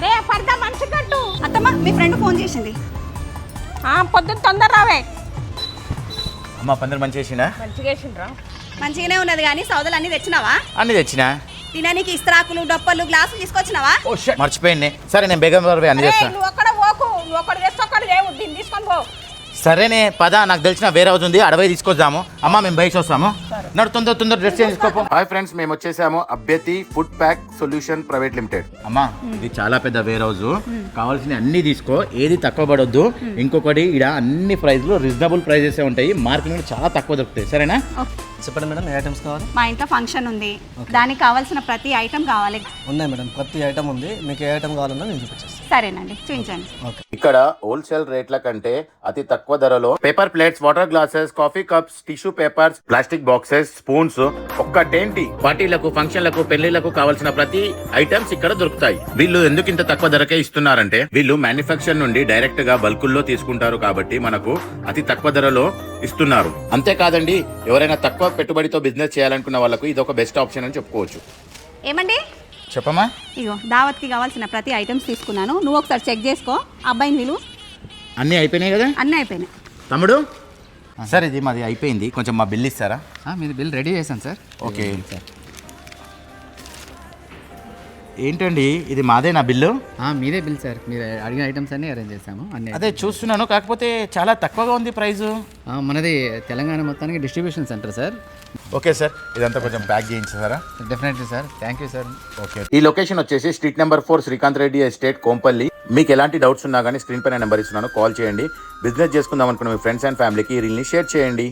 అరే పడదా మంచి కట్టు. అత్తమ్మ మీ ఫ్రెండ్ ఫోన్ చేసింది. పొద్దున్న తొందర రావే. అమ్మ పందిరి మంచి చేసినా? మంచిగా వేసిండ్రా. మంచిగానే ఉన్నది కానీ సౌదలు అన్ని తెచ్చినావా? అన్ని తెచ్చినా. తినడానికి ఇస్త్రాకులు డప్పలు గ్లాసులు తీసుకొచ్చినావా? ఓ షట్ మర్చిపోయింది. సరే నేను బేగం అన్ని చేస్తా. నువ్వు ఒక్కడ పోకు, నువ్వు ఒకటి తెస్తే ఒక్కడు లేవు, దీన్ని తీసుకొని పో. సరేనే పద, నాకు తెలిసిన వేరే హౌస్ ఉంది, అడవి తీసుకొద్దాము. అమ్మ మేము బయట వస్తాము. నడు తొందర డ్రెస్ చేంజ్ చేసుకోపో. హాయ్ ఫ్రెండ్స్, మేము వచ్చేసాము అభ్యర్థి food pack solution private limited. అమ్మా ఇది చాలా పెద్ద వేర్ హౌస్, కావాల్సిన అన్ని తీసుకో, ఏది తక్కువ పడొద్దు. ఇంకొకటి ఇక్కడ అన్ని ప్రైస్లు రీజనబుల్ ప్రైజెస్ ఉంటాయి, మార్కెట్ చాలా తక్కువ దొరుకుతాయి. సరేనా? చెప్పండి మేడం, ఏ ఐటమ్స్ కావాలి? మా ఇంట్లో ఫంక్షన్ ఉంది, దానికి కావాల్సిన ప్రతి ఐటమ్ కావాలి. ఉన్నాయి మేడం, ప్రతి ఐటమ్ ఉంది. మీకు ఏ ఐటమ్ కావాలన్నా నేను చూపించేస్తాను. సరేనండి, చూపించండి. ఇక్కడ హోల్సేల్ రేట్ల కంటే అతి తక్కువ ధరలో paper plates, water glasses, coffee cups, tissue papers, plastic boxes, spoons, ఒక్కటేంటి పార్టీలకు, ఫంక్షన్లకు, పెళ్లిళ్లకు కావాల్సిన ప్రతి ఐటమ్స్ ఇక్కడ దొరుకుతాయి. వీళ్ళు ఎందుకు ఇంత తక్కువ ధరకే ఇస్తున్నారంటే వీళ్ళు మ్యానుఫ్యాక్చర్ నుండి డైరెక్ట్ గా బల్కుల్లో తీసుకుంటారు కాబట్టి మనకు అతి తక్కువ ధరలో ఇస్తున్నారు. అంతేకాదండి, ఎవరైనా తక్కువ పెట్టుబడితో బిజినెస్ చేయాలనుకున్న వాళ్ళకు ఇది ఒక బెస్ట్ ఆప్షన్ అని చెప్పుకోవచ్చు. ఏమండి? చెప్పమ్మా. ఇగో దావత్కి కావాల్సిన ప్రతి ఐటమ్స్ తీసుకున్నాను, నువ్వు ఒకసారి చెక్ చేసుకో. అబ్బాయిని విలు. అన్నీ అయిపోయినాయి కదా? అన్నీ అయిపోయినాయి. తమ్ముడు సార్ ఇది మాది అయిపోయింది, కొంచెం మా బిల్ ఇస్తారా? మీది బిల్ రెడీ చేశాను సార్. Okay sir. ఏంటండి ఇది మాదే నా బిల్లు? మీదే బిల్ సార్, మీరు అడిగిన ఐటమ్స్ అన్నీ అరేంజ్ చేసాము. అన్నీ అదే చూస్తున్నాను, కాకపోతే చాలా తక్కువగా ఉంది ప్రైజు. మనది తెలంగాణ మొత్తానికి distribution centre sir. Okay sir, ఇదంతా కొంచెం ప్యాక్ చేయించారా? Definitely sir, thank you sir. Okay. ఈ లొకేషన్ వచ్చేసి street number 4 Srikanth Reddy estate, Kompally. మీకు ఎలాంటి డౌట్స్ ఉన్నా కానీ స్క్రీన్ పైన నెంబర్ ఇస్తున్నాను, కాల్ చేయండి. బిజినెస్ చేసుకుందాం అనుకున్న మీ ఫ్రెండ్స్ అండ్ ఫ్యామిలీకి ఈ రీల్ని షేర్ చేయండి.